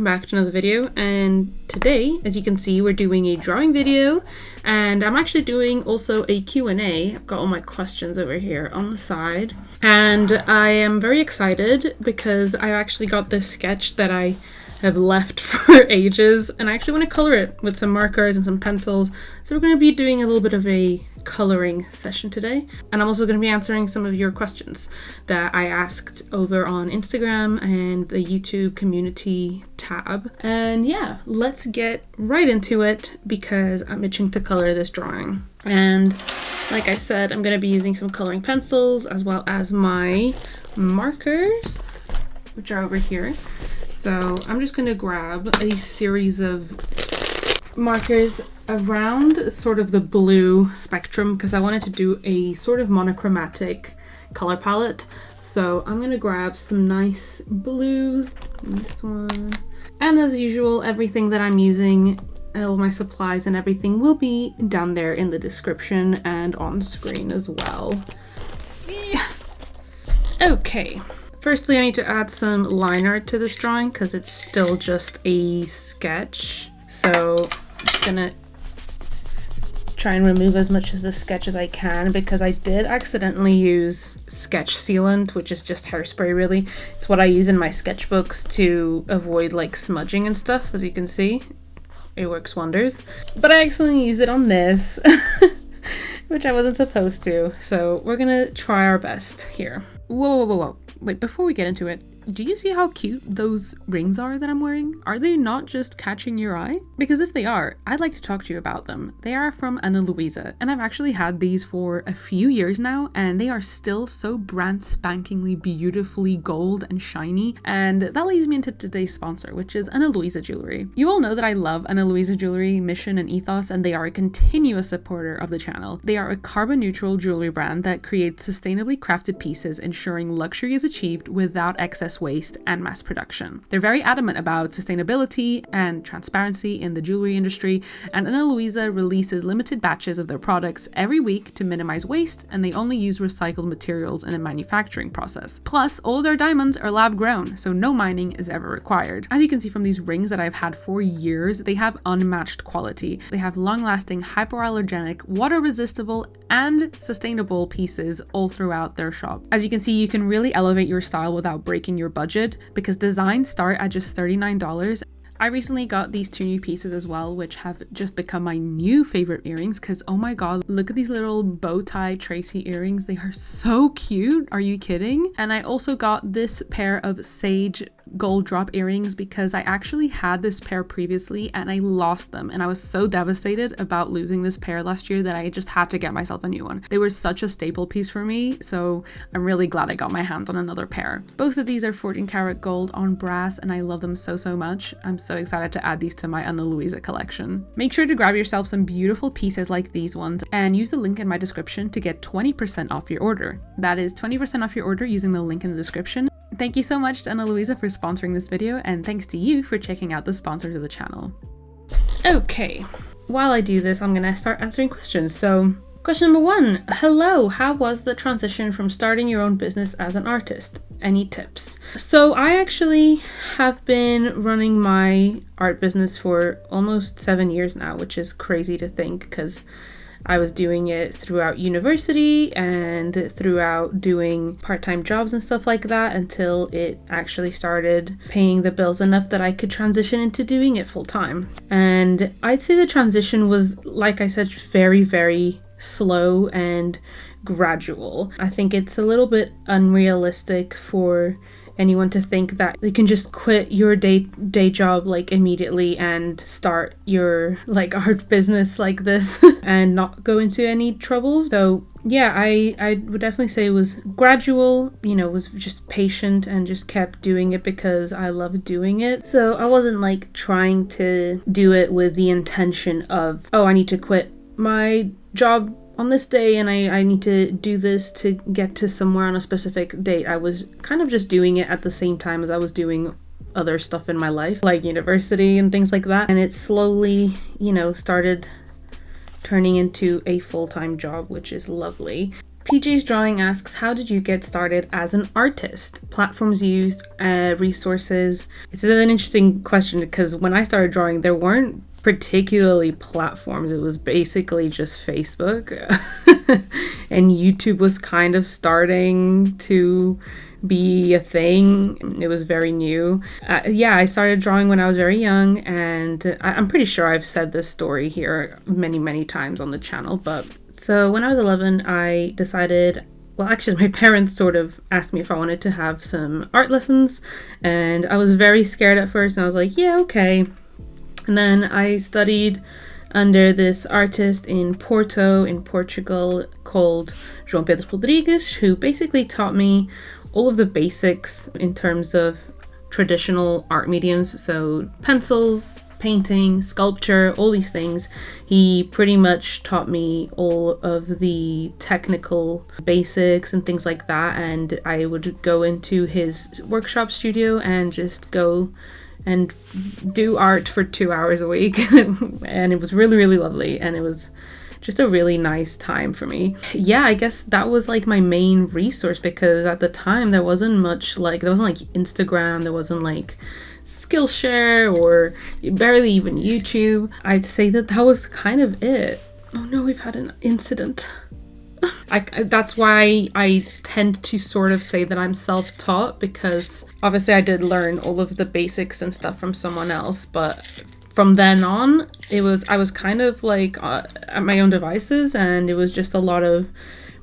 welcome back to another video, and today, as you can see, we're doing a drawing video, and I'm actually doing also a Q&A. I've got all my questions over here on the side, and I am very excited because I actually got this sketch that I have left for ages, and I actually want to color it with some markers and some pencils. So we're going to be doing a little bit of a coloring session today, and I'm also going to be answering some of your questions that I asked over on Instagram and the YouTube community tab. And yeah, let's get right into it because I'm itching to color this drawing. And like I said, I'm going to be using some coloring pencils as well as my markers, which are over here. So I'm just going to grab a series of markers around sort of the blue spectrum because I wanted to do a sort of monochromatic color palette. So I'm going to grab some nice blues, this one, and as usual, everything that I'm using, all my supplies and everything will be down there in the description and on screen as well. Yeah. Okay. Firstly, I need to add some line art to this drawing because it's still just a sketch. So I'm just gonna try and remove as much of the sketch as I can because I did accidentally use sketch sealant, which is just hairspray really. It's what I use in my sketchbooks to avoid like smudging and stuff, as you can see. It works wonders. But I accidentally used it on this, which I wasn't supposed to. So we're gonna try our best here. Whoa. Wait, before we get into it, do you see how cute those rings are that I'm wearing? Are they not just catching your eye? Because if they are, I'd like to talk to you about them. They are from Ana Luisa, and I've actually had these for a few years now, and they are still so brand spankingly beautifully gold and shiny. And that leads me into today's sponsor, which is Ana Luisa Jewelry. You all know that I love Ana Luisa Jewelry mission and ethos, and they are a continuous supporter of the channel. They are a carbon neutral jewelry brand that creates sustainably crafted pieces, ensuring luxury is achieved without excess waste and mass production. They're very adamant about sustainability and transparency in the jewelry industry, and Ana Luisa releases limited batches of their products every week to minimize waste, and they only use recycled materials in the manufacturing process. Plus, all their diamonds are lab grown, so no mining is ever required. As you can see from these rings that I've had for years, they have unmatched quality. They have long-lasting, hypoallergenic, water-resistible, and sustainable pieces all throughout their shop. As you can see, you can really elevate your style without breaking your budget because designs start at just $39. I recently got these two new pieces as well, which have just become my new favorite earrings because oh my god, look at these little bow tie Tracy earrings. They are so cute. Are you kidding? And I also got this pair of sage gold drop earrings because I actually had this pair previously and I lost them, and I was so devastated about losing this pair last year that I just had to get myself a new one. They were such a staple piece for me, so I'm really glad I got my hands on another pair. Both of these are 14 karat gold on brass, and I love them so much. I'm so excited to add these to my Ana Luisa collection. Make sure to grab yourself some beautiful pieces like these ones and use the link in my description to get 20% off your order. That is 20% off your order using the link in the description. Thank you so much to Ana Luisa for sponsoring this video, and thanks to you for checking out the sponsors of the channel. Okay, while I do this, I'm gonna start answering questions. So, question number 1. Hello, how was the transition from starting your own business as an artist? Any tips? So I actually have been running my art business for almost 7 years now, which is crazy to think because I was doing it throughout university and throughout doing part-time jobs and stuff like that until it actually started paying the bills enough that I could transition into doing it full-time. And I'd say the transition was, like I said, very slow and gradual. I think it's a little bit unrealistic for anyone to think that they can just quit your day job like immediately and start your like art business like this and not go into any troubles. So yeah, I would definitely say it was gradual, you know, was just patient and just kept doing it because I love doing it. So I wasn't like trying to do it with the intention of, oh, I need to quit my job on this day and I need to do this to get to somewhere on a specific date. I was kind of just doing it at the same time as I was doing other stuff in my life, like university and things like that. And it slowly, you know, started turning into a full-time job, which is lovely. PJ's Drawing asks, how did you get started as an artist? Platforms used, resources. It's an interesting question because when I started drawing, there weren't particularly platforms. It was basically just Facebook. And YouTube was kind of starting to be a thing. It was very new. I started drawing when I was very young, and I'm pretty sure I've said this story here many times on the channel. But so when I was 11, I decided, well, actually my parents sort of asked me if I wanted to have some art lessons, and I was very scared at first, and I was like, yeah, okay. And then I studied under this artist in Porto in Portugal called João Pedro Rodrigues, who basically taught me all of the basics in terms of traditional art mediums, so pencils, painting, sculpture, all these things. He pretty much taught me all of the technical basics and things like that, and I would go into his workshop studio and just go and do art for 2 hours a week. And it was really lovely, and it was just a really nice time for me. Yeah, I guess that was like my main resource, because at the time there wasn't Instagram, there wasn't like Skillshare, or barely even YouTube. I'd say that was kind of it. Oh no, we've had an incident. That's why I tend to sort of say that I'm self-taught, because obviously I did learn all of the basics and stuff from someone else, but from then on, I was kind of like at my own devices, and it was just a lot of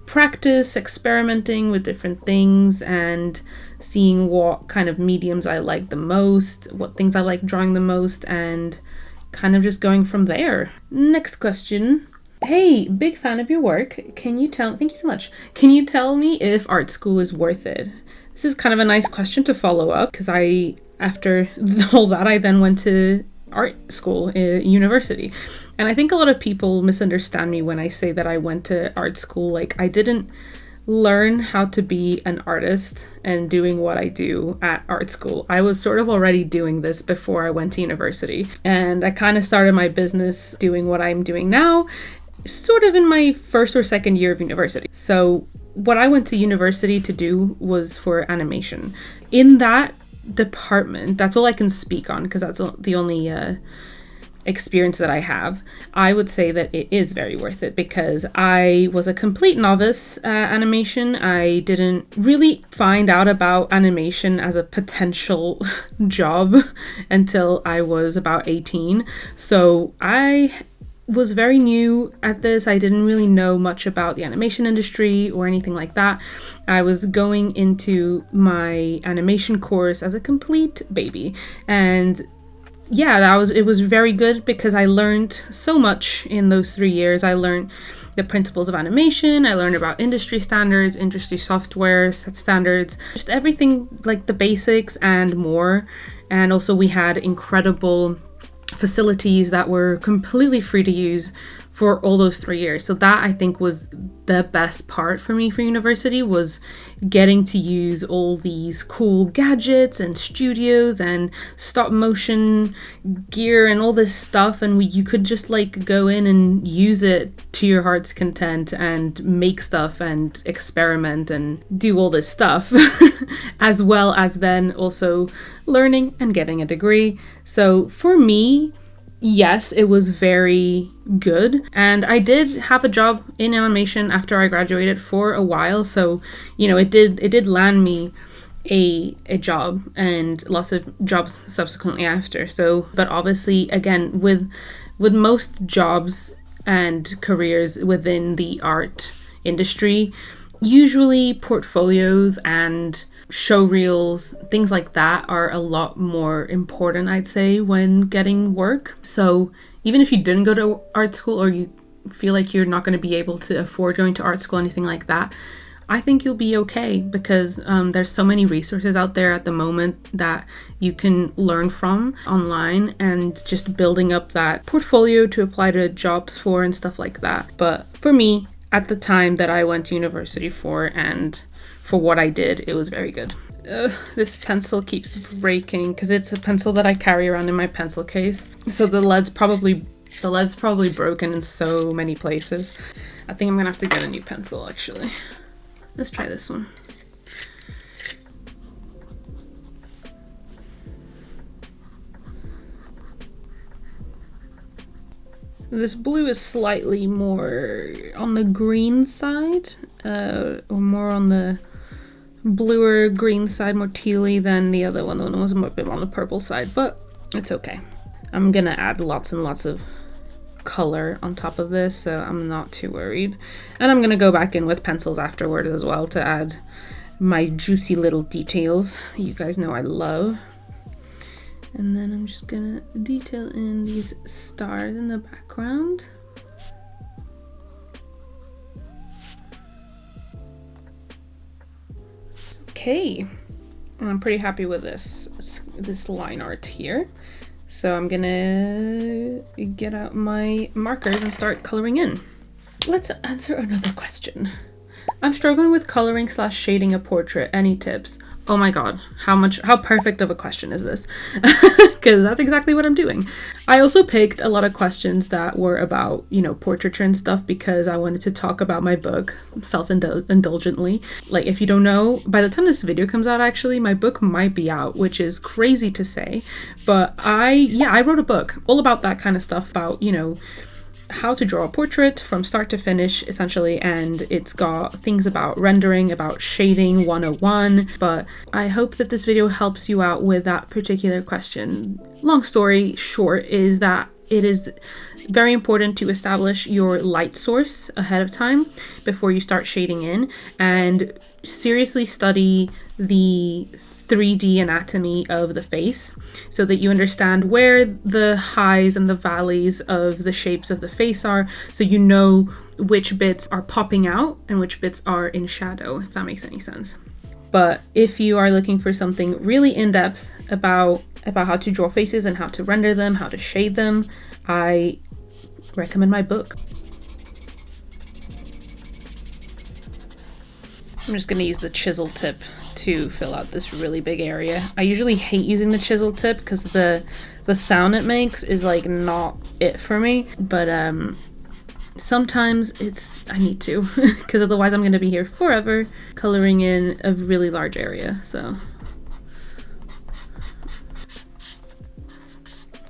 practice, experimenting with different things, and seeing what kind of mediums I like the most, what things I like drawing the most, and kind of just going from there. Next question. Hey, big fan of your work. Thank you so much. Can you tell me if art school is worth it? This is kind of a nice question to follow up, because after all that, I then went to art school, university. And I think a lot of people misunderstand me when I say that I went to art school. Like, I didn't learn how to be an artist and doing what I do at art school. I was sort of already doing this before I went to university. And I kind of started my business doing what I'm doing now, sort of in my first or second year of university. So what I went to university to do was for animation. In that department, that's all I can speak on, because that's the only experience that I have. I would say that it is very worth it, because I was a complete novice at animation. I didn't really find out about animation as a potential job until I was about 18. So I was very new at this. I didn't really know much about the animation industry or anything like that. I was going into my animation course as a complete baby, and yeah, it was very good, because I learned so much in those 3 years. I learned the principles of animation, I learned about industry standards, industry software standards, just everything, like the basics and more. And also we had incredible facilities that were completely free to use for all those 3 years. So that, I think, was the best part for me for university, was getting to use all these cool gadgets and studios and stop motion gear and all this stuff, and you could just like go in and use it to your heart's content and make stuff and experiment and do all this stuff as well as then also learning and getting a degree. So for me, yes, it was very good, and I did have a job in animation after I graduated for a while, so you know, it did land me a job and lots of jobs subsequently after. So, but obviously, again, with most jobs and careers within the art industry, usually portfolios and show reels, things like that, are a lot more important, I'd say, when getting work. So even if you didn't go to art school, or you feel like you're not going to be able to afford going to art school, anything like that, I think you'll be okay, because there's so many resources out there at the moment that you can learn from online, and just building up that portfolio to apply to jobs for and stuff like that. But for me, at the time that I went to university for, and for what I did, it was very good. This pencil keeps breaking, because it's a pencil that I carry around in my pencil case. So the lead's probably The lead's probably broken in so many places. I think I'm gonna have to get a new pencil actually. Let's try this one. This blue is slightly more on the green side, or more on the bluer green side, more tealy than the other one. The one was a bit on the purple side, but it's okay. I'm gonna add lots and lots of color on top of this, so I'm not too worried. And I'm gonna go back in with pencils afterward as well to add my juicy little details you guys know I love. And then I'm just gonna detail in these stars in the background. Okay, and I'm pretty happy with this line art here. So I'm gonna get out my markers and start coloring in. Let's answer another question. I'm struggling with coloring / shading a portrait. Any tips? Oh my god, how perfect of a question is this? Because that's exactly what I'm doing. I also picked a lot of questions that were about, you know, portraiture and stuff because I wanted to talk about my book self-indulgently. Like, if you don't know, by the time this video comes out, actually, my book might be out, which is crazy to say. But I wrote a book all about that kind of stuff, about, you know, how to draw a portrait from start to finish, essentially, and it's got things about rendering, about shading 101, but I hope that this video helps you out with that particular question. Long story short is that it is very important to establish your light source ahead of time before you start shading in, and seriously study the 3D anatomy of the face so that you understand where the highs and the valleys of the shapes of the face are, so you know which bits are popping out and which bits are in shadow, if that makes any sense. But if you are looking for something really in-depth about how to draw faces and how to render them, how to shade them, I recommend my book. I'm just going to use the chisel tip to fill out this really big area. I usually hate using the chisel tip because the sound it makes is like not it for me, but sometimes I need to because otherwise I'm going to be here forever coloring in a really large area. So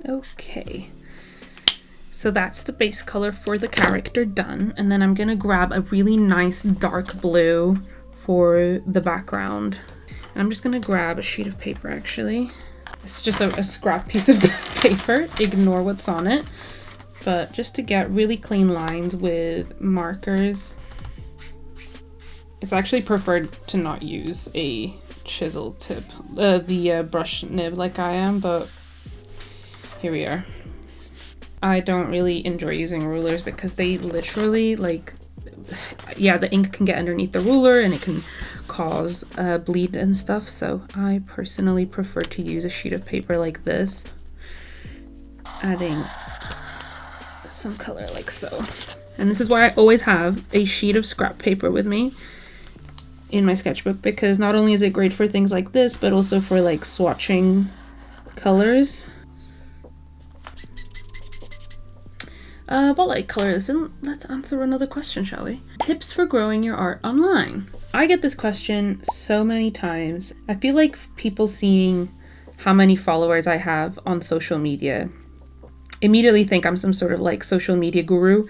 okay, so that's the base color for the character done, and then I'm gonna grab a really nice dark blue for the background, and I'm just gonna grab a sheet of paper. Actually, it's just a scrap piece of paper, ignore what's on it, but just to get really clean lines with markers. It's actually preferred to not use a chisel tip, the brush nib like I am, but here we are. I don't really enjoy using rulers because they literally, like, yeah, the ink can get underneath the ruler and it can cause bleed and stuff, so I personally prefer to use a sheet of paper like this, adding some color like so. And this is why I always have a sheet of scrap paper with me in my sketchbook, because not only is it great for things like this, but also for like swatching colors. But like color this in, let's answer another question, shall we? Tips for growing your art online. I get this question so many times. I feel like people seeing how many followers I have on social media immediately think I'm some sort of like social media guru,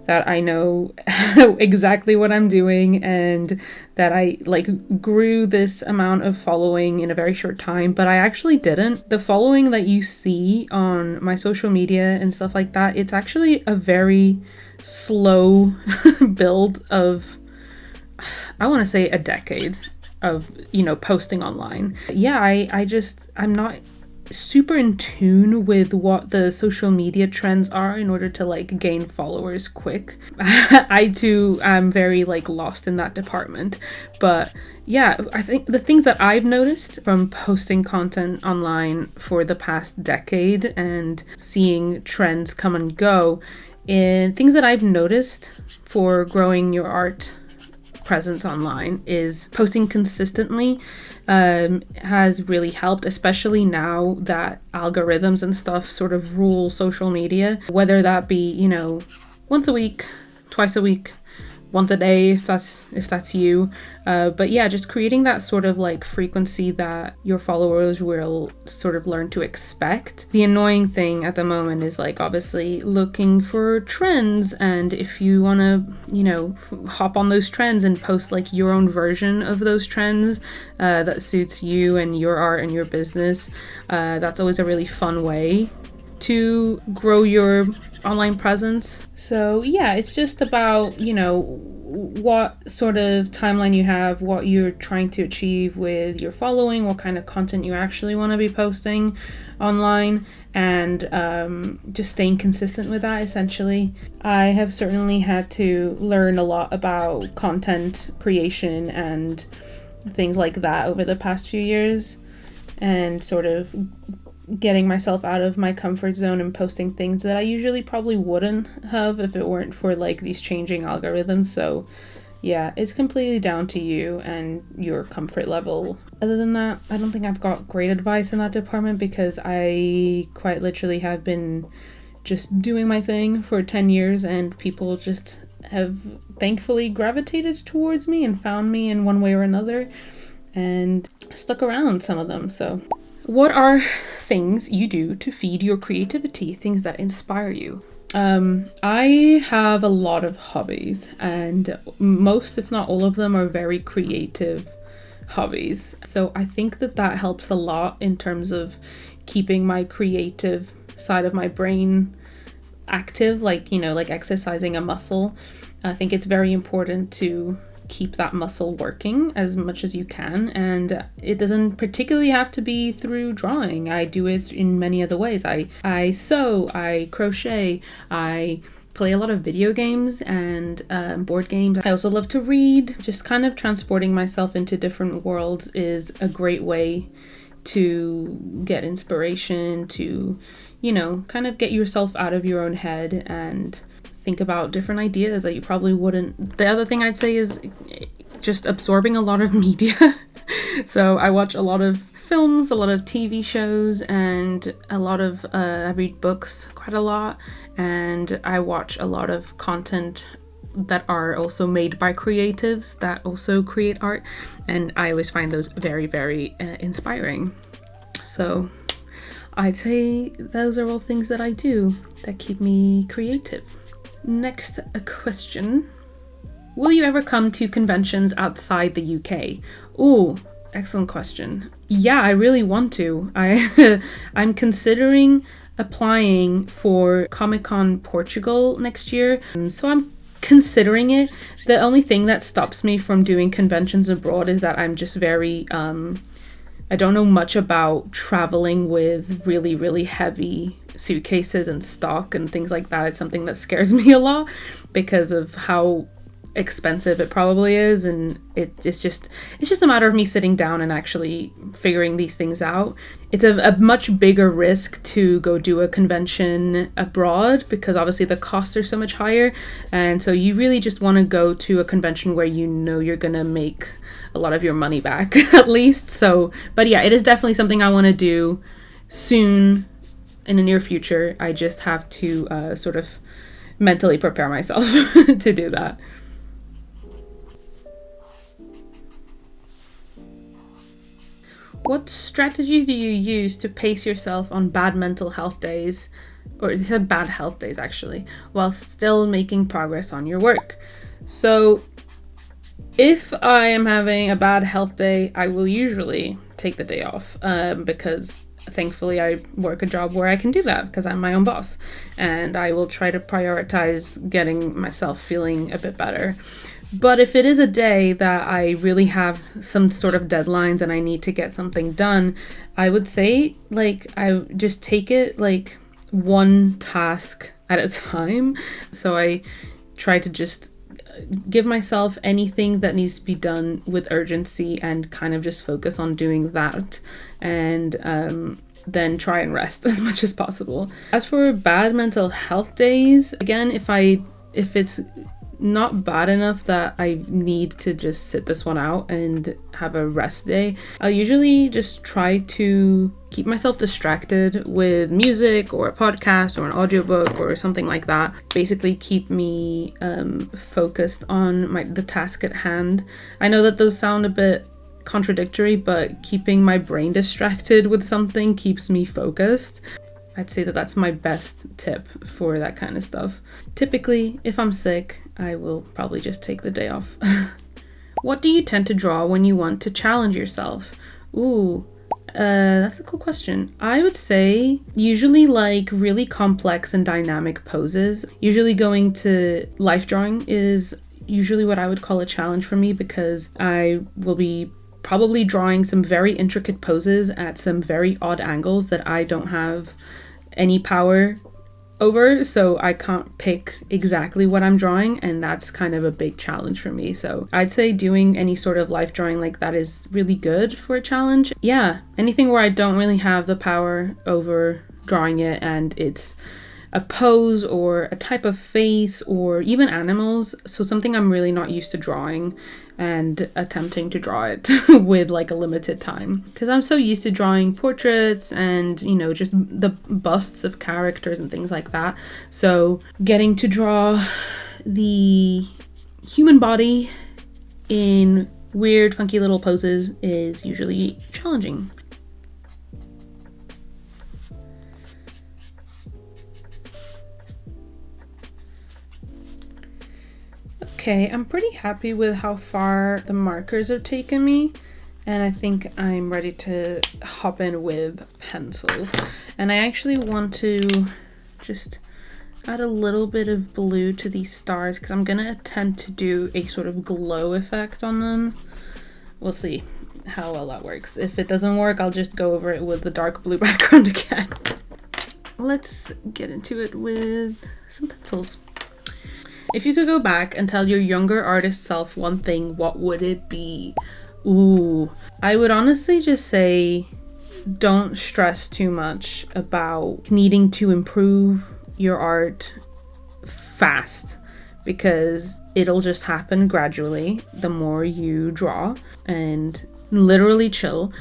that I know exactly what I'm doing and that I like grew this amount of following in a very short time, but I actually didn't. The following that you see on my social media and stuff like that, it's actually a very slow build of, I want to say, a decade of, you know, posting online. Yeah, I'm not super in tune with what the social media trends are in order to like gain followers quick. I too am very like lost in that department, but yeah, I think the things that I've noticed from posting content online for the past decade and seeing trends come and go, and things that I've noticed for growing your art presence online is posting consistently has really helped, especially now that algorithms and stuff sort of rule social media, whether that be, you know, once a week, twice a week, once a day, if that's you. But yeah, just creating that sort of like frequency that your followers will sort of learn to expect. The annoying thing at the moment is like obviously looking for trends, and if you want to, you know, hop on those trends and post like your own version of those trends that suits you and your art and your business, that's always a really fun way to grow your online presence. So yeah, it's just about, you know, what sort of timeline you have, what you're trying to achieve with your following, what kind of content you actually want to be posting online, and just staying consistent with that, essentially. I have certainly had to learn a lot about content creation and things like that over the past few years, and sort of getting myself out of my comfort zone and posting things that I usually probably wouldn't have if it weren't for like these changing algorithms. So yeah, it's completely down to you and your comfort level. Other than that, I don't think I've got great advice in that department, because I quite literally have been just doing my thing for 10 years and people just have thankfully gravitated towards me and found me in one way or another and stuck around, some of them. So what are things you do to feed your creativity, things that inspire you? I have a lot of hobbies, and most, if not all of them, are very creative hobbies. So I think that helps a lot in terms of keeping my creative side of my brain active, like, you know, like exercising a muscle. I think it's very important to keep that muscle working as much as you can, and it doesn't particularly have to be through drawing. I do it in many other ways. I sew, I crochet, I play a lot of video games and board games. I also love to read. Just kind of transporting myself into different worlds is a great way to get inspiration, to, you know, kind of get yourself out of your own head and think about different ideas that you probably wouldn't. The other thing I'd say is just absorbing a lot of media. So I watch a lot of films, a lot of TV shows, and a lot of I read books quite a lot, and I watch a lot of content that are also made by creatives that also create art, and I always find those very, very inspiring. So I'd say those are all things that I do that keep me creative. Next, a question. Will you ever come to conventions outside the UK? Ooh, excellent question. Yeah, I really want to. I'm considering applying for Comic-Con Portugal next year. So I'm considering it. The only thing that stops me from doing conventions abroad is that I'm just very, I don't know much about traveling with really, really heavy suitcases and stock and things like that. It's something that scares me a lot because of how expensive it probably is, and it's just a matter of me sitting down and actually figuring these things out. It's a much bigger risk to go do a convention abroad because obviously the costs are so much higher, and so you really just want to go to a convention where you know you're gonna make a lot of your money back at least. So, but yeah, it is definitely something I want to do soon in the near future. I just have to sort of mentally prepare myself to do that. What strategies do you use to pace yourself on bad mental health days, or they said bad health days actually, while still making progress on your work? So if I am having a bad health day, I will usually take the day off because thankfully I work a job where I can do that because I'm my own boss, and I will try to prioritize getting myself feeling a bit better. But if it is a day that I really have some sort of deadlines and I need to get something done, I would say like I just take it like one task at a time. So I try to just give myself anything that needs to be done with urgency and kind of just focus on doing that, and then try and rest as much as possible. As for bad mental health days, again, if it's not bad enough that I need to just sit this one out and have a rest day. I'll usually just try to keep myself distracted with music or a podcast or an audiobook or something like that. Basically keep me focused on the task at hand. I know that those sound a bit contradictory, but keeping my brain distracted with something keeps me focused. I'd say that that's my best tip for that kind of stuff. Typically, if I'm sick, I will probably just take the day off. What do you tend to draw when you want to challenge yourself? Ooh, that's a cool question. I would say usually like really complex and dynamic poses. Usually going to life drawing is usually what I would call a challenge for me, because I will be probably drawing some very intricate poses at some very odd angles that I don't have any power over, so I can't pick exactly what I'm drawing, and that's kind of a big challenge for me. So I'd say doing any sort of life drawing like that is really good for a challenge. Yeah, anything where I don't really have the power over drawing it and it's a pose or a type of face or even animals, so something I'm really not used to drawing and attempting to draw it with like a limited time, because I'm so used to drawing portraits and, you know, just the busts of characters and things like that. So getting to draw the human body in weird funky little poses is usually challenging. Okay, I'm pretty happy with how far the markers have taken me, and I think I'm ready to hop in with pencils. And I actually want to just add a little bit of blue to these stars, because I'm going to attempt to do a sort of glow effect on them. We'll see how well that works. If it doesn't work, I'll just go over it with the dark blue background again. Let's get into it with some pencils. If you could go back and tell your younger artist self one thing, what would it be? Ooh, I would honestly just say don't stress too much about needing to improve your art fast, because it'll just happen gradually the more you draw, and literally chill.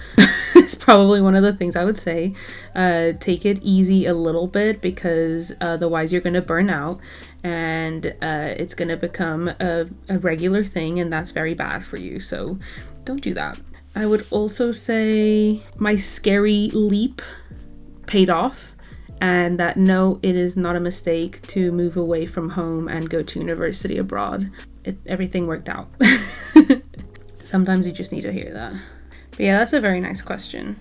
It's probably one of the things I would say. Take it easy a little bit, because otherwise you're going to burn out, and it's going to become a regular thing, and that's very bad for you. So don't do that. I would also say my scary leap paid off, and that no, it is not a mistake to move away from home and go to university abroad. Everything worked out. Sometimes you just need to hear that. But yeah, that's a very nice question.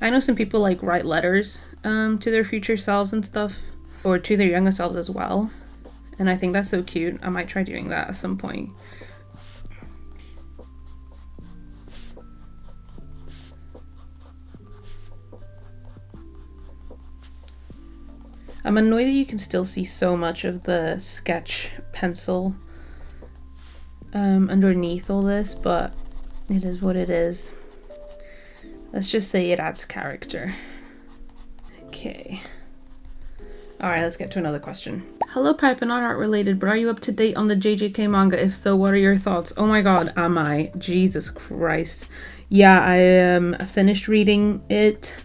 I know some people like write letters to their future selves and stuff, or to their younger selves as well. And I think that's so cute. I might try doing that at some point. I'm annoyed that you can still see so much of the sketch pencil underneath all this, but it is what it is. Let's just say it adds character. Okay. Alright, let's get to another question. Hello Pipe, not art related, but are you up to date on the JJK manga? If so, what are your thoughts? Oh my god, am I? Jesus Christ. Yeah, I finished reading it,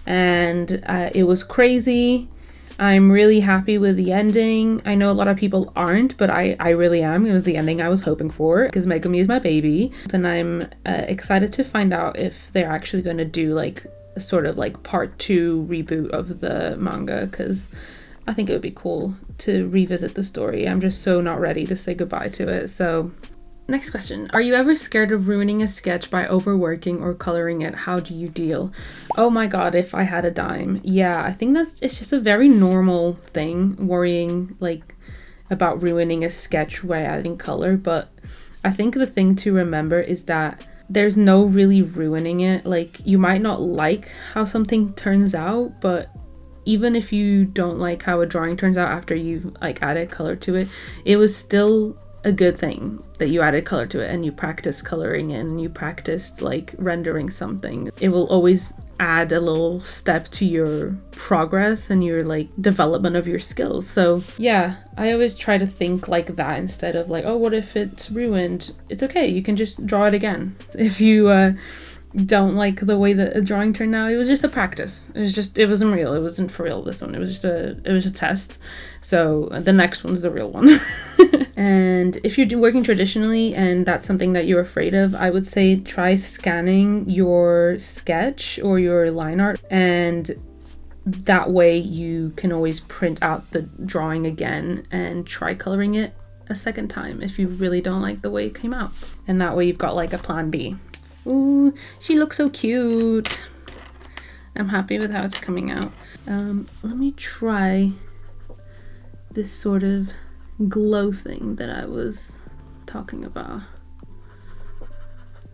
and it was crazy. I'm really happy with the ending. I know a lot of people aren't, but I really am. It was the ending I was hoping for, because Megumi is my baby. And I'm excited to find out if they're actually going to do like a sort of like part 2 reboot of the manga, because I think it would be cool to revisit the story. I'm just so not ready to say goodbye to it. So next question. Are you ever scared of ruining a sketch by overworking or coloring it? How do you deal? Oh my god, if I had a dime. Yeah, I think it's just a very normal thing, worrying like about ruining a sketch by adding color. But I think the thing to remember is that there's no really ruining it. Like, you might not like how something turns out, but even if you don't like how a drawing turns out after you've like added color to it, it was still a good thing that you added color to it and you practice coloring it and you practiced like rendering something. It will always add a little step to your progress and your like development of your skills. So yeah, I always try to think like that instead of like, oh, what if it's ruined? It's okay, you can just draw it again. If you don't like the way that a drawing turned out, it was just a practice. It wasn't real. It wasn't for real, this one. It was a test. So the next one's the real one. And if you're working traditionally and that's something that you're afraid of, I would say try scanning your sketch or your line art, and that way you can always print out the drawing again and try coloring it a second time if you really don't like the way it came out. And that way you've got like a plan B. Ooh, she looks so cute. I'm happy with how it's coming out. Let me try this sort of glow thing that I was talking about.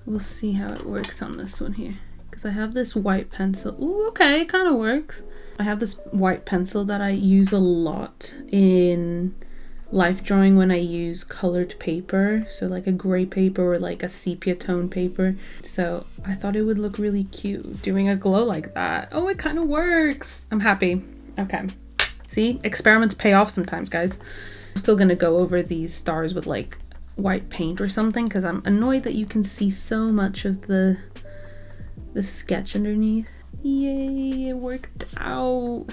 We'll see how it works on this one here, because I have this white pencil. Ooh, okay, it kind of works. I have this white pencil that I use a lot in life drawing when I use colored paper, so like a gray paper or like a sepia tone paper. So I thought it would look really cute doing a glow like that. Oh, it kind of works. I'm happy. Okay, see, experiments pay off sometimes, guys. I'm still gonna go over these stars with like white paint or something because I'm annoyed that you can see so much of the sketch underneath. Yay, it worked out.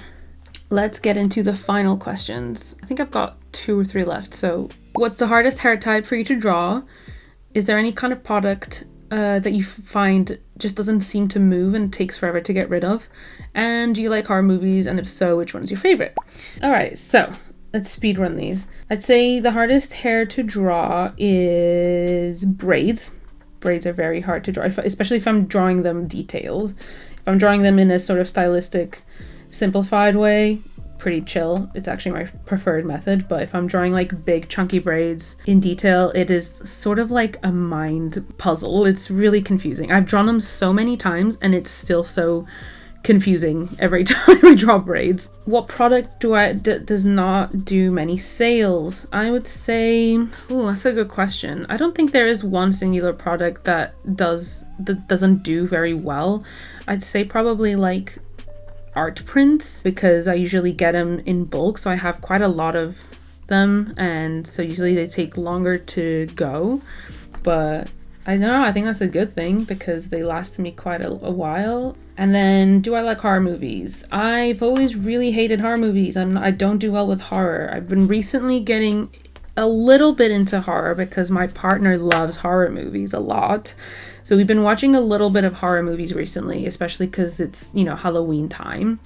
Let's get into the final questions. I think I've got 2 or 3 left. So what's the hardest hair type for you to draw? Is there any kind of product that you find just doesn't seem to move and takes forever to get rid of? And do you like horror movies? And if so, which one's your favorite? All right, so let's speed run these. I'd say the hardest hair to draw is braids. Braids are very hard to draw, especially if I'm drawing them detailed. If I'm drawing them in a sort of stylistic, simplified way, pretty chill. It's actually my preferred method. But if I'm drawing like big chunky braids in detail, it is sort of like a mind puzzle. It's really confusing. I've drawn them so many times and it's still so confusing every time I draw braids. What product does not do many sales? I would say, oh, that's a good question. I don't think there is one singular product that doesn't do very well. I'd say probably like art prints, because I usually get them in bulk, so I have quite a lot of them, and so usually they take longer to go. But I don't know, I think that's a good thing because they last me quite a while. And then, do I like horror movies? I've always really hated horror movies. I don't do well with horror. I've been recently getting a little bit into horror because my partner loves horror movies a lot. So we've been watching a little bit of horror movies recently, especially because it's, you know, Halloween time.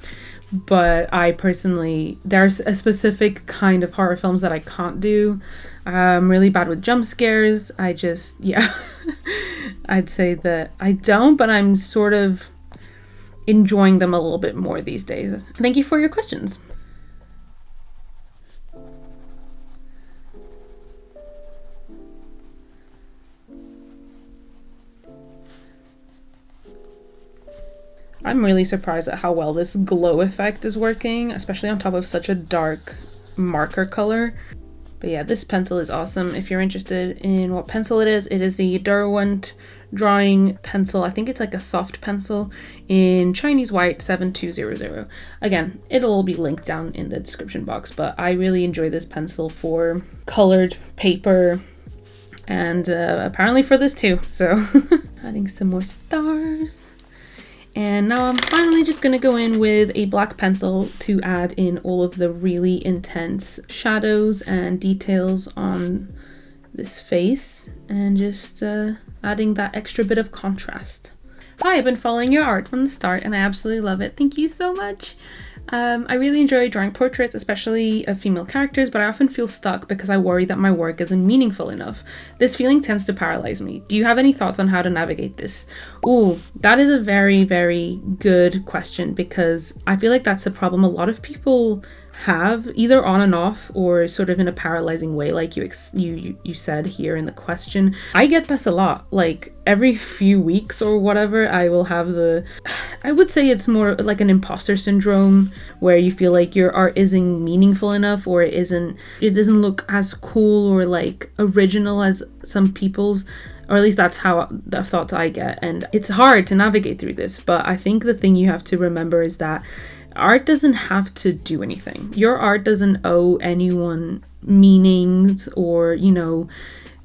But I personally, there's a specific kind of horror films that I can't do. I'm really bad with jump scares. Yeah, I'd say that I don't, but I'm sort of enjoying them a little bit more these days. Thank you for your questions. I'm really surprised at how well this glow effect is working, especially on top of such a dark marker color. But yeah, this pencil is awesome. If you're interested in what pencil it is the Derwent drawing pencil. I think it's like a soft pencil in Chinese white 7200. Again, it'll all be linked down in the description box, but I really enjoy this pencil for colored paper and apparently for this too. So adding some more stars. And now I'm finally just going to go in with a black pencil to add in all of the really intense shadows and details on this face, and just adding that extra bit of contrast. Hi, I've been following your art from the start and I absolutely love it. Thank you so much. I really enjoy drawing portraits, especially of female characters, but I often feel stuck because I worry that my work isn't meaningful enough. This feeling tends to paralyze me. Do you have any thoughts on how to navigate this? Ooh, that is a very, very good question, because I feel like that's a problem a lot of people have, either on and off or sort of in a paralyzing way, like you said here in the question. I get this a lot. Like every few weeks or whatever, I will have I would say it's more like an imposter syndrome, where you feel like your art isn't meaningful enough, or it doesn't look as cool or like original as some people's. Or at least that's how the thoughts I get. And it's hard to navigate through this, but I think the thing you have to remember is that art doesn't have to do anything. Your art doesn't owe anyone meanings, or, you know,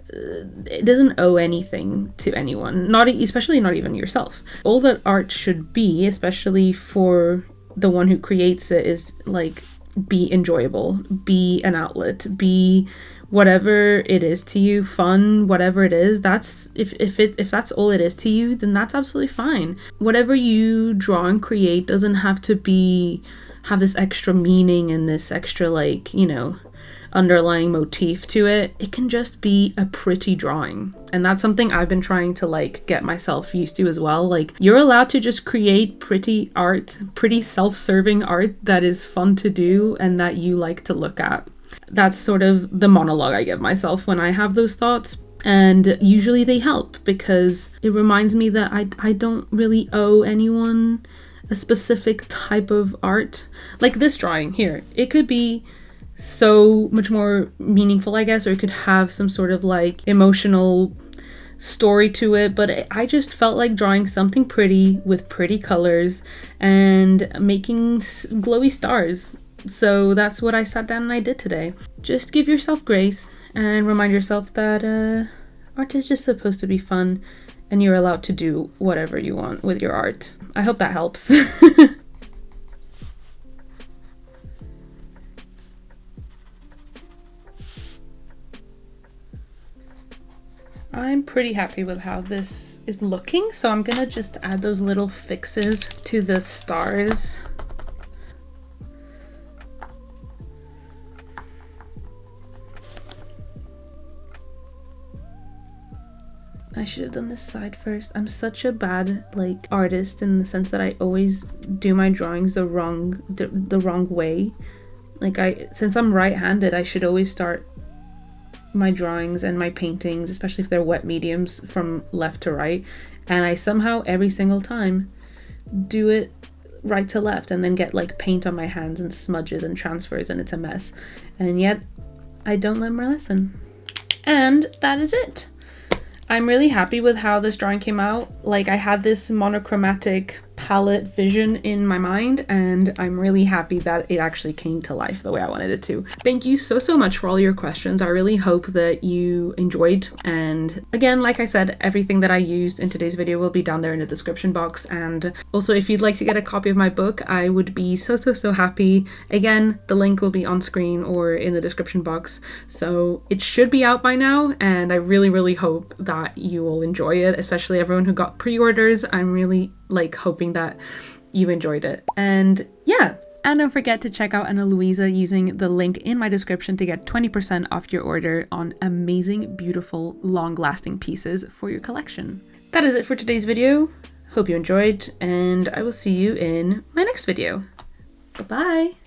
it doesn't owe anything to anyone, especially not even yourself. All that art should be, especially for the one who creates it, is like be enjoyable, be an outlet, be whatever it is to you, fun, whatever it is. That's if that's all it is to you, then that's absolutely fine. Whatever you draw and create doesn't have to have this extra meaning and this extra, like, you know, underlying motif to it. It can just be a pretty drawing. And that's something I've been trying to like get myself used to as well. Like, you're allowed to just create pretty art, pretty self-serving art that is fun to do and that you like to look at. That's sort of the monologue I give myself when I have those thoughts. And usually they help, because it reminds me that I don't really owe anyone a specific type of art. Like this drawing here, it could be so much more meaningful, I guess, or it could have some sort of like emotional story to it, but I just felt like drawing something pretty with pretty colors and making glowy stars. So that's what I sat down and I did today. Just give yourself grace and remind yourself that art is just supposed to be fun, and you're allowed to do whatever you want with your art. I hope that helps. I'm pretty happy with how this is looking, so I'm gonna just add those little fixes to the stars. I should have done this side first. I'm such a bad like artist in the sense that I always do my drawings the wrong way. Like since I'm right-handed, I should always start my drawings and my paintings, especially if they're wet mediums, from left to right, and I somehow every single time do it right to left and then get like paint on my hands and smudges and transfers, and it's a mess. And yet I don't learn my lesson. And that is it. I'm really happy with how this drawing came out. Like, I had this monochromatic palette vision in my mind, and I'm really happy that it actually came to life the way I wanted it to. Thank you so much for all your questions. I really hope that you enjoyed. And again, like I said, everything that I used in today's video will be down there in the description box. And also, if you'd like to get a copy of my book, I would be so happy. Again, the link will be on screen or in the description box. So it should be out by now, and I really hope that you will enjoy it, especially everyone who got pre-orders. I'm really like hoping that you enjoyed it. And yeah, and don't forget to check out Ana Luisa using the link in my description to get 20% off your order on amazing, beautiful, long-lasting pieces for your collection. That is it for today's video. Hope you enjoyed, and I will see you in my next video. Bye-bye.